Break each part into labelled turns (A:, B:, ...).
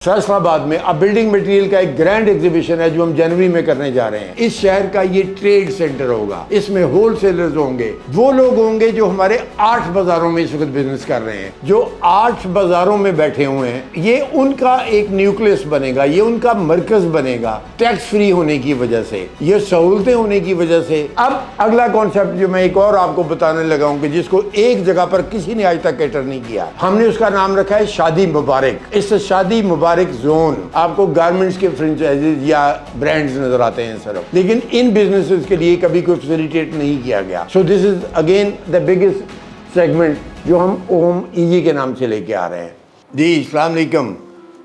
A: फैसलाबाद में अब building material का एक ग्रैंड एग्जीबिशन है जो हम जनवरी में करने जा रहे हैं। इस शहर का ये ट्रेड सेंटर होगा, इसमें होलसेलर्स होंगे, वो लोग होंगे जो हमारे 8 बाजारों में इस वक्त बिजनेस कर रहे हैं, जो 8 बाजारों में बैठे हुए हैं। ये उनका एक न्यूक्लियस बनेगा, ये उनका मरकज बनेगा, टैक्स फ्री होने की वजह से, ये सहूलतें होने की वजह से। अब अगला कॉन्सेप्ट जो मैं एक और आपको बताने लगा हूं कि जिसको एक जगह पर किसी ने आज तक कैटर नहीं किया, हमने उसका नाम रखा है शादी मुबारक। इस शादी मुबारक जोन आपको गारमेंट्स के फ्रेंचाइजीज या ब्रांड्स नजर आते हैं सिर्फ, लेकिन इन बिजनेसेस के लिए कभी कोई फैसिलिटेट नहीं किया गया। So this is again the biggest segment जो हम ओम ईजी के नाम से लेके आ रहे हैं। जी अस्सलाम वालेकुम।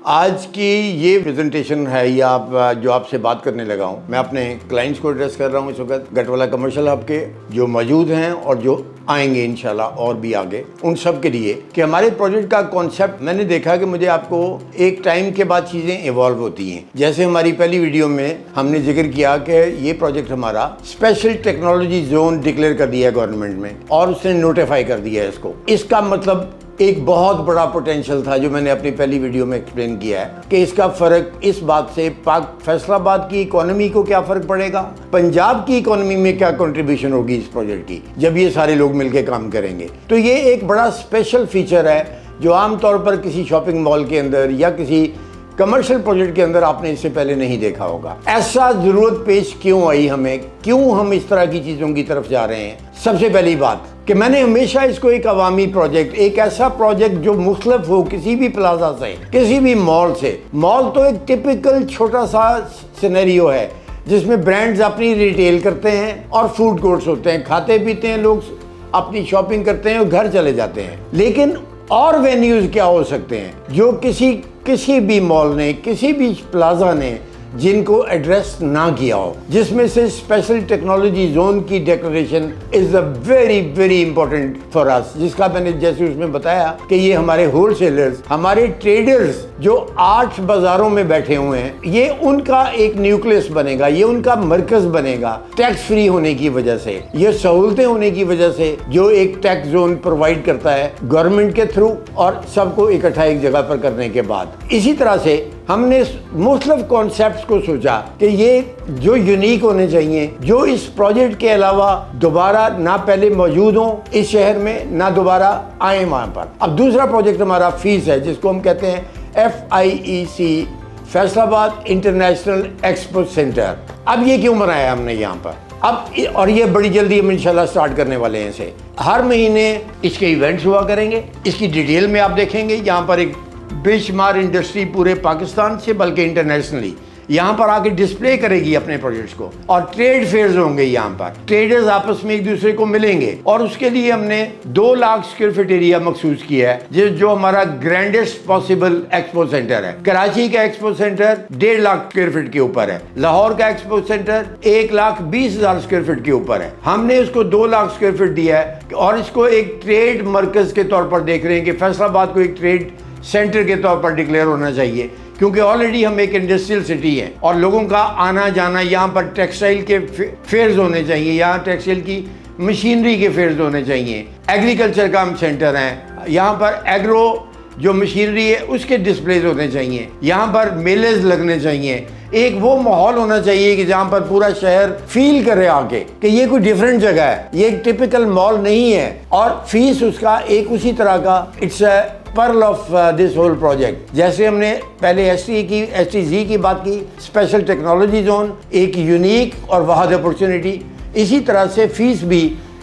A: आज की ये प्रेजेंटेशन है या आप जो आपसे बात करने लगा हूँ, मैं अपने क्लाइंट्स को एड्रेस कर रहा हूँ इस वक्त, गटवाला कमर्शियल हब के जो मौजूद हैं और जो आएंगे इंशाल्लाह और भी आगे, उन सब के लिए कि हमारे प्रोजेक्ट का कॉन्सेप्ट मैंने देखा कि मुझे आपको एक टाइम के बाद चीज़ें इवॉल्व होती हैं। जैसे हमारी पहली वीडियो में हमने जिक्र किया कि ये प्रोजेक्ट हमारा स्पेशल टेक्नोलॉजी जोन डिक्लेयर कर दिया है गवर्नमेंट में और उसने नोटिफाई कर दिया है इसको। इसका मतलब एक बहुत बड़ा पोटेंशियल था जो मैंने अपनी पहली वीडियो में एक्सप्लेन किया है कि इसका फ़र्क इस बात से पाक फैसलाबाद की इकोनॉमी को क्या फ़र्क पड़ेगा, पंजाब की इकोनॉमी में क्या कंट्रीब्यूशन होगी इस प्रोजेक्ट की जब ये सारे लोग मिलकर काम करेंगे। तो ये एक बड़ा स्पेशल फीचर है जो आमतौर पर किसी शॉपिंग मॉल के अंदर या किसी कमर्शियल प्रोजेक्ट के अंदर आपने इससे पहले नहीं देखा होगा। ऐसा ज़रूरत पेश क्यों आई हमें, क्यों हम इस तरह की चीज़ों की तरफ जा रहे हैं? सबसे पहली बात कि मैंने हमेशा इसको एक अवामी प्रोजेक्ट, एक ऐसा प्रोजेक्ट जो मुख्तलिफ हो किसी भी प्लाजा से, किसी भी मॉल से। मॉल तो एक टिपिकल छोटा सा सिनेरियो है जिसमें ब्रांड्स अपनी रिटेल करते हैं और फूड कोर्ट्स होते हैं, खाते पीते हैं लोग, अपनी शॉपिंग करते हैं और घर चले जाते हैं। लेकिन और वेन्यूज क्या हो सकते हैं जो किसी भी मॉल ने, किसी भी प्लाजा ने जिनको एड्रेस ना किया हो, जिसमें से स्पेशल टेक्नोलॉजी जोन की declaration is a very very important for us, जिसका मैंने जैसे उसमें बताया कि ये हमारे होलसेलर्स, हमारे ट्रेडर्स जो 8 बाजारों में बैठे हुए हैं, ये उनका एक न्यूक्लियस बनेगा, ये उनका मरकज बनेगा, टैक्स फ्री होने की वजह से, ये सहूलतें होने की वजह से जो एक टैक्स जोन प्रोवाइड करता है गवर्नमेंट के थ्रू और सबको इकट्ठा एक जगह पर करने के बाद। इसी तरह से हमने मुख्तलिफ कॉन्सेप्ट्स को सोचा कि ये जो यूनिक होने चाहिए, जो इस प्रोजेक्ट के अलावा दोबारा ना पहले मौजूद हों इस शहर में, ना दोबारा आए वहाँ पर। अब दूसरा प्रोजेक्ट हमारा फीस है जिसको हम कहते हैं FIEC, Faisalabad international expo centre. अब ये क्यों बनाया हमने यहाँ पर अब, और ये बड़ी जल्दी हम इंशाल्लाह स्टार्ट करने वाले हैं इसे। हर महीने इसके इवेंट्स हुआ करेंगे, इसकी डिटेल में आप देखेंगे। यहाँ पर एक बेशुमार इंडस्ट्री पूरे पाकिस्तान से बल्कि इंटरनेशनली यहाँ पर आके डिस्प्ले करेगी अपने प्रोजेक्ट्स को, और ट्रेड फेयर्स होंगे यहाँ पर, ट्रेडर्स आपस में एक दूसरे को मिलेंगे। और उसके लिए हमने 2 लाख स्क्वायर फीट एरिया मखसूस किया है जो हमारा ग्रैंडेस्ट पॉसिबल एक्सपो सेंटर है। कराची का expo centre 1.5 lakh square feet के ऊपर है, लाहौर का एक्सपो सेंटर 1,20,000 स्क्वायर फीट के ऊपर है। हमने इसको 2 लाख स्क्वायर फीट दिया है और इसको एक ट्रेड मरकज के तौर पर देख रहे हैं कि फैसलाबाद को एक ट्रेड सेंटर के तौर पर डिक्लेयर होना चाहिए, क्योंकि ऑलरेडी हम एक इंडस्ट्रियल सिटी है और लोगों का आना जाना, यहाँ पर टेक्सटाइल के फेयर्स होने चाहिए, यहाँ टेक्सटाइल की मशीनरी के फेयर्स होने चाहिए, एग्रीकल्चर का हम सेंटर हैं, यहाँ पर एग्रो जो मशीनरी है उसके डिस्प्लेज होने चाहिए, यहाँ पर मेलेज लगने चाहिए। एक वो माहौल होना चाहिए कि जहाँ पर पूरा शहर फील करे आके कि ये कोई डिफरेंट जगह है, ये एक टिपिकल मॉल नहीं है। और फीस उसका एक उसी तरह का, it's a pearl of this whole project. जैसे हमने पहले STZ की बात की, स्पेशल टेक्नोलॉजी जोन, एक यूनिक और वाहिद अपॉर्चुनिटी, इसी तरह से फीस भी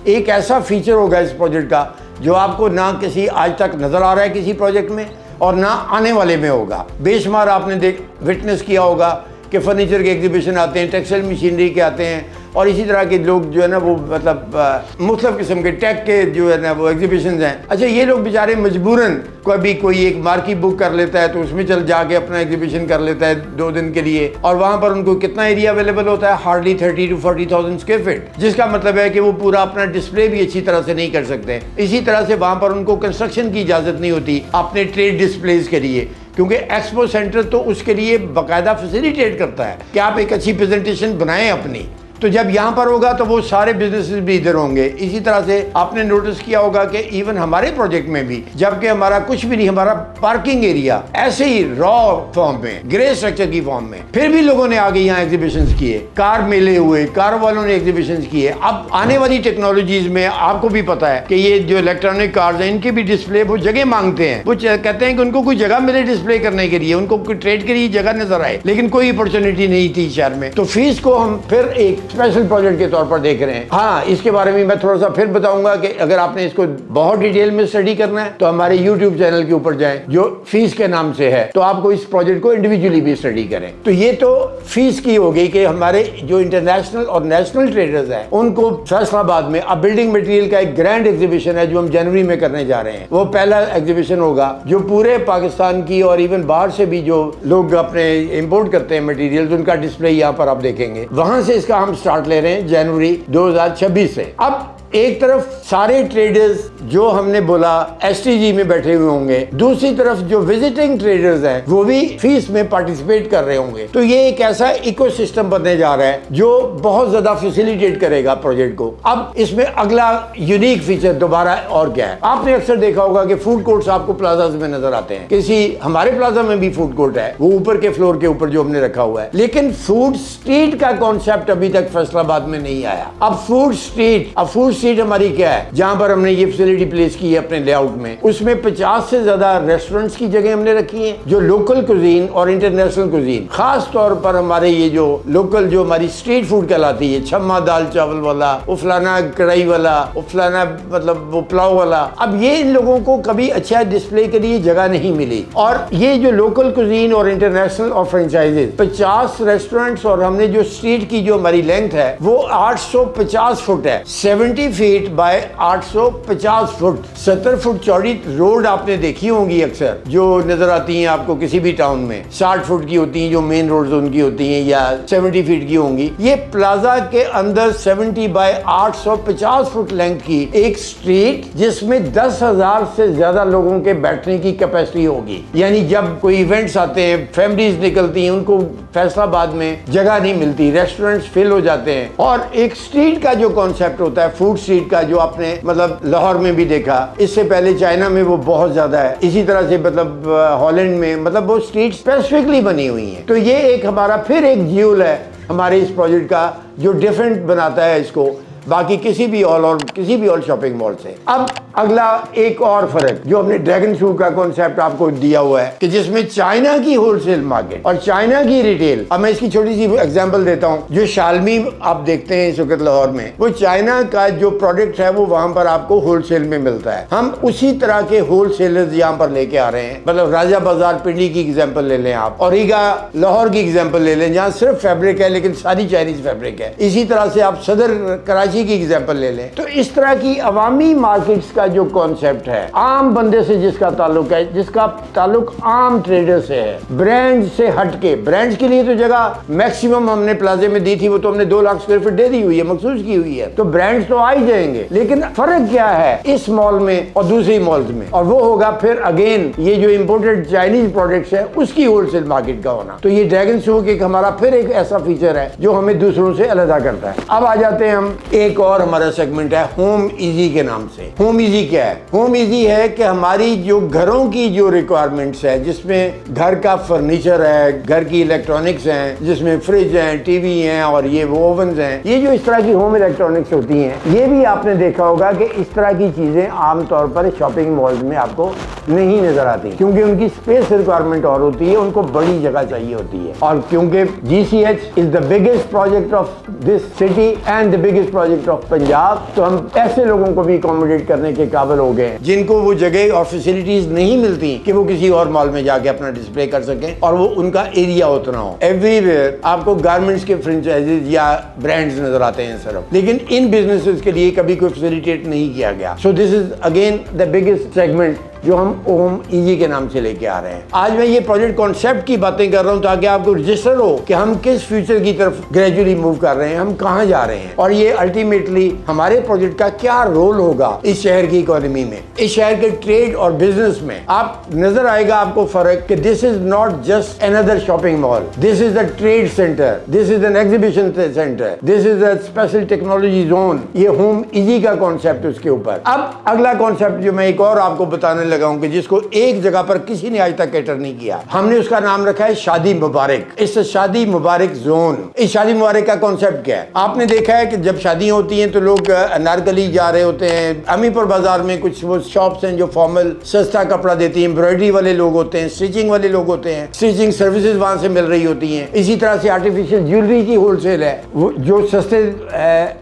A: एक ऐसा फीचर होगा इस प्रोजेक्ट का जो आपको ना किसी आज तक नज़र आ रहा है किसी प्रोजेक्ट में और ना आने वाले में होगा। बेशुमार आपने विटनेस किया होगा कि फर्नीचर के एग्जीबिशन आते हैं, टेक्सटाइल मशीनरी के आते हैं और इसी तरह के लोग जो है ना वो मतलब मुख्तलिफ किस्म के टेक के जो है ना वो एग्जीबिशन हैं। अच्छा, ये लोग बेचारे मजबूरन कभी कोई एक मार्की बुक कर लेता है तो उसमें चल जाके अपना एग्जीबिशन कर लेता है 2 दिन के लिए, और वहाँ पर उनको कितना एरिया अवेलेबल होता है, हार्डली 30 to 40,000 स्क्वायर फीट, जिसका मतलब है कि वो पूरा अपना डिस्प्ले भी अच्छी तरह से नहीं कर सकते। इसी तरह से वहाँ पर उनको कंस्ट्रक्शन की इजाज़त नहीं होती अपने ट्रेड डिस्प्लेज के लिए, क्योंकि एक्सपो सेंटर तो उसके लिए बाकायदा फैसिलिटेट करता है कि आप एक अच्छी प्रेजेंटेशन बनाएं अपनी। तो जब यहाँ पर होगा तो वो सारे बिजनेसेस भी इधर होंगे। इसी तरह से आपने नोटिस किया होगा कि इवन हमारे प्रोजेक्ट में भी, जबकि हमारा कुछ भी नहीं, हमारा पार्किंग एरिया ऐसे ही रॉ फॉर्म में, ग्रे स्ट्रक्चर की फॉर्म में, फिर भी लोगों ने आगे यहाँ एग्जीबिशंस किए, कार मेले हुए, कार वालों ने एग्जीबिशंस किए। अब आने वाली टेक्नोलॉजीज में आपको भी पता है कि ये जो इलेक्ट्रॉनिक कार्स हैं, इनके भी डिस्प्ले वो जगह मांगते हैं। वो कहते हैं कि उनको कोई जगह मिले डिस्प्ले करने के लिए, उनको कोई ट्रेड के लिए जगह नजर आए, लेकिन कोई अपॉर्चुनिटी नहीं थी शहर में। तो फीस को हम फिर एक स्पेशल प्रोजेक्ट के तौर पर देख रहे हैं। हाँ, इसके बारे में मैं थोड़ा सा फिर बताऊंगा कि अगर आपने इसको बहुत डिटेल में स्टडी करना है तो हमारे यूट्यूब चैनल के ऊपर जाएं जो फीस के नाम से है, तो आपको इस प्रोजेक्ट को इंडिविजुअली भी स्टडी करें। तो ये तो फीस की हो गई कि हमारे जो इंटरनेशनल और नेशनल ट्रेडर्स हैं उनको फैसलाबाद में अब बिल्डिंग मटेरियल का एक ग्रैंड एग्जीबिशन है जो हम जनवरी में करने जा रहे हैं। वो पहला एग्जीबिशन होगा जो पूरे पाकिस्तान की और इवन बाहर से भी जो लोग अपने इंपोर्ट करते हैं मटेरियल, उनका डिस्प्ले यहाँ पर आप देखेंगे। वहां से इसका हम स्टार्ट ले रहे हैं जनवरी 2026 से। अब एक तरफ सारे ट्रेडर्स जो हमने बोला एसटीजी में बैठे हुए होंगे, दूसरी तरफ जो विजिटिंग ट्रेडर्स हैं वो भी फीस में पार्टिसिपेट कर रहे होंगे। तो ये एक ऐसा इकोसिस्टम बनने जा रहा है जो बहुत ज्यादा फैसिलिटेट करेगा प्रोजेक्ट को। अब इसमें अगला यूनिक फीचर दोबारा और क्या है, आपने अक्सर देखा होगा कि फूड कोर्ट्स आपको प्लाजा में नजर आते हैं। किसी हमारे प्लाजा में भी फूड कोर्ट है, वो ऊपर के फ्लोर के ऊपर जो हमने रखा हुआ है, लेकिन फूड स्ट्रीट का कॉन्सेप्ट अभी तक फैसलाबाद में नहीं आया। अब फूड स्ट्रीट हमारी क्या है, जहां पर हमने ये फैसिलिटी प्लेस की है अपने लेआउट में, उसमें 50 से ज्यादा रेस्टोरेंट्स की जगह हमने रखी है जो लोकल कुजीन और इंटरनेशनल कुजीन, खास तौर पर हमारे ये जो लोकल जो हमारी स्ट्रीट फूड कहलाती है, छम्मा दाल चावल वाला, वो फलाना कढ़ाई वाला, वो फलाना मतलब वो पुलाव वाला। अब ये इन लोगों को कभी अच्छा डिस्प्ले के लिए जगह नहीं मिली, और ये जो लोकल कुजीन और इंटरनेशनल और फ्रेंचाइजेज 50 रेस्टोरेंट्स, और हमने जो स्ट्रीट की जो हमारी लेंथ है वो 850 फुट है, 70 फीट बाय 850 फुट, 70 फुट चौड़ी रोड आपने देखी होंगी अक्सर जो नजर आती हैं आपको किसी भी टाउन में, 60 फुट की होती हैं जो मेन रोड उनकी होती हैं, या 70 फीट की होंगी। ये प्लाजा के अंदर 70 बाय 850 फुट लेंथ की एक स्ट्रीट जिसमें 10,000 से ज्यादा लोगों के बैठने की कैपेसिटी होगी। यानी जब कोई इवेंट्स आते हैं, फैमिलीज निकलती हैं, उनको फैसलाबाद में जगह नहीं मिलती, रेस्टोरेंट्स फिल हो जाते हैं। और एक स्ट्रीट का जो कॉन्सेप्ट होता है फूड स्ट्रीट का, जो आपने मतलब लाहौर में भी देखा, इससे पहले चाइना में वो बहुत ज्यादा है, इसी तरह से मतलब हॉलैंड में, मतलब वो स्ट्रीट स्पेसिफिकली बनी हुई है। तो ये एक हमारा फिर एक ज्यूल है हमारे इस प्रोजेक्ट का जो डिफरेंट बनाता है इसको बाकी किसी भी ऑल शॉपिंग मॉल से। अब अगला एक और फर्क जो हमने ड्रैगन फ्रूट का कॉन्सेप्ट आपको दिया हुआ है कि जिसमें चाइना की होलसेल मार्केट और चाइना की रिटेल, अब मैं इसकी छोटी सी एग्जांपल देता हूं। जो शालमी आप देखते हैं इस वक्त लाहौर में, वो चाइना का जो प्रोडक्ट है वो वहां पर आपको होलसेल में मिलता है। हम उसी तरह के होलसेलर्स यहाँ पर लेके आ रहे हैं। मतलब राजा बाजार पिंडी की एग्जाम्पल ले लें आप, और ईगा लाहौर की एग्जाम्पल ले लें जहाँ सिर्फ फैब्रिक है लेकिन सारी चाइनीज फैब्रिक है। इसी तरह से आप सदर कराची की एग्जांपल ले लें। तो इस तरह की अवामी मार्केट्स का जो कॉन्सेप्ट है, आम बंदे से जिसका ताल्लुक है, जिसका ताल्लुक आम ट्रेडर से है, ब्रांड से हटके, ब्रांड्स के लिए तो जगह मैक्सिमम हमने प्लाजे में दी थी, वो तो हमने 2 लाख स्क्वायर फीट दे दी हुई है, मखसूस की हुई है, तो ब्रांड्स तो आ ही जाएंगे। लेकिन फर्क क्या है इस मॉल में और दूसरी मॉल्स में, और वो होगा फिर अगेन ये जो इंपोर्टेड चाइनीज प्रोडक्ट्स है उसकी होलसेल मार्केट का होना। तो ये ड्रैगन फ्रूट एक हमारा फिर एक ऐसा फीचर है जो हमें दूसरों से अलग करता है। अब आ जाते हैं हम, एक और हमारा सेगमेंट है होम इजी के नाम से। होम इजी क्या है? होम इजी है कि हमारी जो घरों की जो रिक्वायरमेंट्स है, जिसमें घर का फर्नीचर है, घर की इलेक्ट्रॉनिक्स हैं, जिसमें फ्रिज हैं, टीवी हैं और ये वो ओवन्स हैं, ये जो इस तरह की होम इलेक्ट्रॉनिक्स होती हैं, ये भी आपने देखा होगा कि इस तरह की चीजें आमतौर पर शॉपिंग मॉल्स में आपको नहीं नजर आती, क्योंकि उनकी स्पेस रिक्वायरमेंट और होती है, उनको बड़ी जगह चाहिए होती है। और क्योंकि GCH is the biggest project of this city and the biggest project of Punjab, तो हम ऐसे लोगों को भी अकोमोडेट करने के काबिल हो गए हैं जिनको वो जगह और फैसिलिटीज नहीं मिलती कि वो किसी और मॉल में जाके अपना डिस्प्ले कर सकें और वो उनका एरिया उतना हो। एवरीवेयर आपको गारमेंट्स के फ्रेंचाइजीज या ब्रांड्स नजर आते हैं सिर्फ, लेकिन इन बिजनेसेस के लिए कभी कोई फैसिलिटेट नहीं किया गया। So this is again the biggest segment जो हम ओम ईजी के नाम से लेके आ रहे हैं। आज मैं ये प्रोजेक्ट कॉन्सेप्ट की बातें कर रहा हूँ ताकि आपको रजिस्टर हो कि हम किस फ्यूचर की तरफ ग्रेजुअली मूव कर रहे हैं, हम कहाँ जा रहे हैं और ये अल्टीमेटली हमारे प्रोजेक्ट का क्या रोल होगा इस शहर की इकोनॉमी में, इस शहर के ट्रेड और बिजनेस में। आप नजर आएगा आपको फर्क कि this is not just another shopping mall, this is the trade centre, this is an exhibition centre, this is a special technology zone. ये होम इजी का कॉन्सेप्ट उसके ऊपर। अब अगला कॉन्सेप्ट जो मैं एक और आपको बताने लगा हूं कि जिसको एक जगह पर किसी ने आज तक कैटर नहीं किया, हमने उसका नाम रखा है शादी मुबारक। इस शादी मुबारक जोन। इस शादी मुबारक का कॉन्सेप्ट क्या है? आपने देखा है कि जब शादियां होती हैं तो लोग अनारकली जा रहे होते हैं। अमीपुर बाजार में कुछ वो शॉप्स हैं जो फॉर्मल सस्ता कपड़ा देती हैं, एम्ब्रॉयडरी वाले लोग होते हैं, स्टिचिंग वाले लोग होते हैं, स्टिचिंग सर्विसेज वहां से मिल रही होती हैं। इसी तरह से आर्टिफिशियल ज्वेलरी की होलसेल है वो जो सस्ते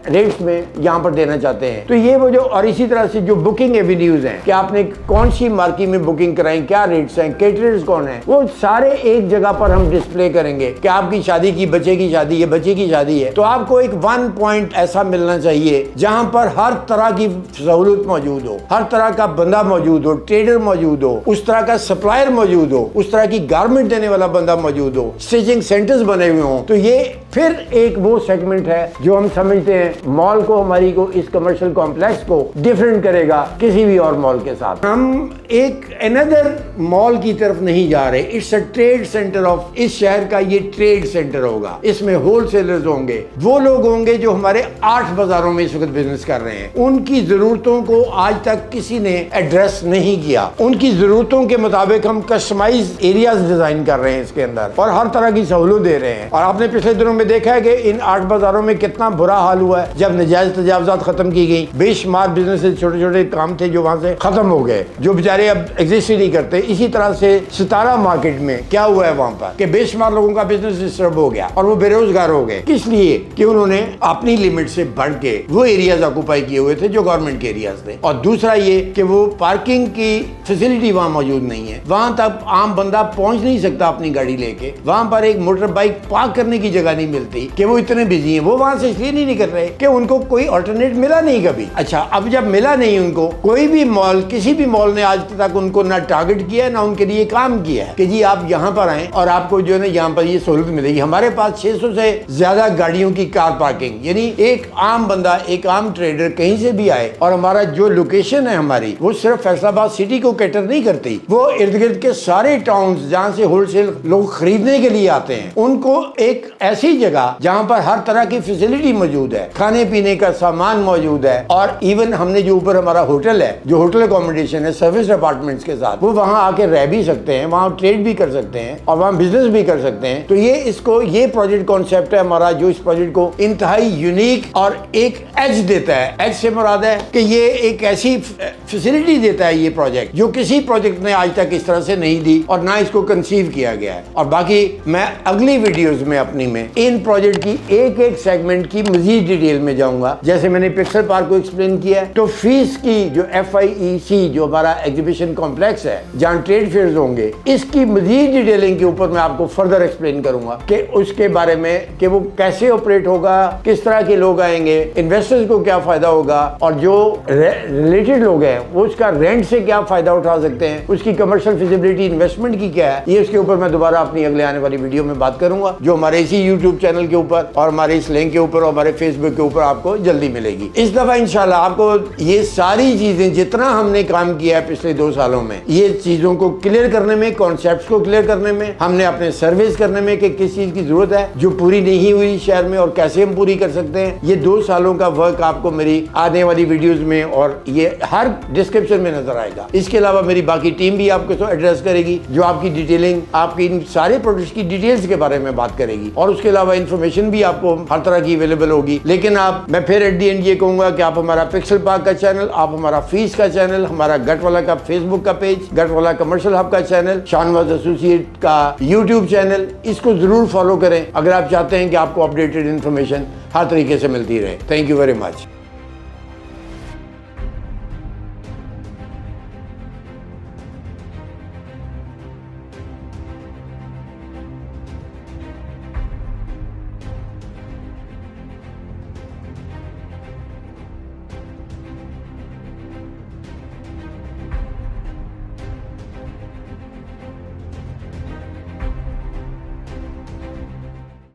A: रेट्स में यहाँ पर देना चाहते हैं। तो ये वो जो, और इसी तरह से जो बुकिंग एवेन्यूज हैं कि आपने कौन सी मार्केट में बुकिंग कराई, क्या रेट्स हैं, केटरर्स कौन है, वो सारे एक जगह पर हम डिस्प्ले करेंगे कि आपकी शादी की बच्चे की शादी है, बच्चे की शादी है, तो आपको एक वन पॉइंट ऐसा मिलना चाहिए जहां पर हर तरह की सहूलत मौजूद हो, हर तरह का बंदा मौजूद हो, ट्रेडर मौजूद हो, उस तरह का सप्लायर मौजूद हो, उस तरह की गारमेंट देने वाला बंदा मौजूद हो, स्टिचिंग सेंटर्स बने हुए हों। तो ये फिर एक वो सेगमेंट है जो हम समझते हैं मॉल को, हमारी को, इस कमर्शियल कॉम्प्लेक्स को डिफरेंट करेगा किसी भी और मॉल के साथ। हम एक अनदर मॉल की तरफ नहीं जा रहे। It's a trade centre of, इस शहर का ये ट्रेड सेंटर होगा। इसमें होलसेलर्स होंगे, वो लोग होंगे जो हमारे 8 बाजारों में इस वक्त बिजनेस कर रहे हैं। उनकी जरूरतों को आज तक किसी ने एड्रेस नहीं किया। उनकी जरूरतों के मुताबिक हम कस्टमाइज एरियाज डिजाइन कर रहे हैं इसके अंदर और हर तरह की सहूलत दे रहे हैं। और आपने पिछले दिनों में देखा है कि इन 8 बाजारों में कितना बुरा हाल हुआ है जब नजायज तजावजात खत्म की गई। बेशुमार बिजनेस, छोटे छोटे काम थे जो वहां से खत्म हो गए, जो बेचारे अब एग्जिस्ट ही नहीं करते। इसी तरह से सितारा मार्केट में क्या हुआ है वहां पर कि बेशुमार लोगों का बिजनेस डिस्टर्ब हो गया और वो बेरोजगार हो गए। किस लिए? कि उन्होंने अपनी लिमिट से बढ़ के वो एरियाज ऑक्यूपाई किए हुए थे जो गवर्नमेंट के एरियाज थे। और दूसरा ये कि वो पार्किंग की फैसिलिटी वहां मौजूद नहीं है, वहां तक आम बंदा पहुंच नहीं सकता अपनी गाड़ी लेके। वहां पर एक मोटर बाइक पार्क करने की जगह नहीं मिलती कि वो इतने बिजी हैं। वो वहां से इसलिए नहीं निकल रहे कि उनको कोई अल्टरनेट मिला नहीं कभी। अच्छा, अब जब मिला नहीं उनको, कोई भी मॉल, किसी भी मॉल ने आज तक उनको ना टारगेट किया ना उनके लिए काम किया है कि जी आप यहाँ पर आए और आपको जो है ना यहाँ पर ये सहूलत मिलेगी। हमारे पास 600 से ज्यादा गाड़ियों की कार पार्किंग, यानी एक आम बंदा, एक आम ट्रेडर कहीं से भी आए और हमारा जो लोकेशन है हमारी वो सिर्फ फैसलाबाद सिटी को कैटर नहीं करती, वो इर्द गिर्द के सारे टाउन्स जहाँ से होलसेल लोग खरीदने के लिए आते हैं उनको एक ऐसी जगह जहाँ पर हर तरह की फैसिलिटी मौजूद है, खाने पीने का सामान मौजूद है। और इवन हमने जो ऊपर हमारा होटल है, जो होटल अकोमोडेशन है सर्विस अपार्टमेंट्स के साथ, वो वहाँ आके रह भी सकते हैं, वहाँ ट्रेड भी कर सकते हैं और वहाँ बिजनेस भी कर सकते हैं। तो ये इसको, ये प्रोजेक्ट कॉन्सेप्ट है हमारा जो इस प्रोजेक्ट को इंतहाई यूनिक और एक एज देता है। एज से मुराद है कि ये एक ऐसी फैसिलिटी देता है ये प्रोजेक्ट जो किसी प्रोजेक्ट ने आज तक इस तरह से नहीं दी और ना इसको कंसीव किया गया है। और बाकी मैं अगली वीडियोस में अपनी में इन प्रोजेक्ट की एक एक सेगमेंट की मजीद डिटेल में जाऊंगा। जैसे मैंने पिक्सल पार्क को एक्सप्लेन किया है, तो फीस की जो FIEC जो हमारा एग्जीबिशन कॉम्प्लेक्स है जहाँ ट्रेड फेयर्स होंगे, इसकी मजीद डिटेलिंग के ऊपर मैं आपको फर्दर एक्सप्लेन करूंगा कि उसके बारे में कि वो कैसे ऑपरेट होगा, किस तरह के लोग आएंगे, इन्वेस्टर्स को क्या फायदा होगा और जो रिलेटेड लोग हैं वो उसका रेंट से क्या फायदा उठा सकते हैं, उसकी कमर्शियल फिजिबिलिटी इन्वेस्टमेंट की क्या है। ये उसके ऊपर मैं दोबारा अपनी अगले आने वाली वीडियो में बात करूंगा जो हमारे इसी YouTube चैनल के ऊपर और हमारे इस लिंक के ऊपर और हमारे फेसबुक के ऊपर आपको जल्दी मिलेगी। इस दफा इंशाल्लाह आपको ये सारी चीजें जितना हमने काम किया है पिछले 2 सालों में, ये चीजों को क्लियर करने में, कॉन्सेप्ट्स को क्लियर करने में, हमने अपने सर्विस करने में कि किस चीज की जरूरत है जो पूरी नहीं हुई शहर में और कैसे हम पूरी कर सकते हैं, ये 2 सालों का वर्क आपको मेरी आने वाली वीडियोस में और ये हर डिस्क्रिप्शन में नजर आएगा। इसके अलावा मेरी बाकी टीम भी आपको एड्रेस करेगी जो आपकी डिटेलिंग, आपकी इन सारे प्रोडक्ट्स की डिटेल्स के बारे में बात करेगी और उसके अलावा इन्फॉर्मेशन भी आपको हर तरह की अवेलेबल होगी। लेकिन मैं फिर एट दी एंड ये कहूंगा कि आप हमारा पिक्सल पार्क का चैनल, आप हमारा फीस का चैनल, हमारा गटवाला का फेसबुक का पेज, गटवाला कमर्शियल हब का चैनल, शानवाज एसोसिएट का YouTube चैनल, इसको जरूर फॉलो करें अगर आप चाहते हैं कि आपको अपडेटेड इन्फॉर्मेशन हर तरीके से मिलती रहे। Thank you very much.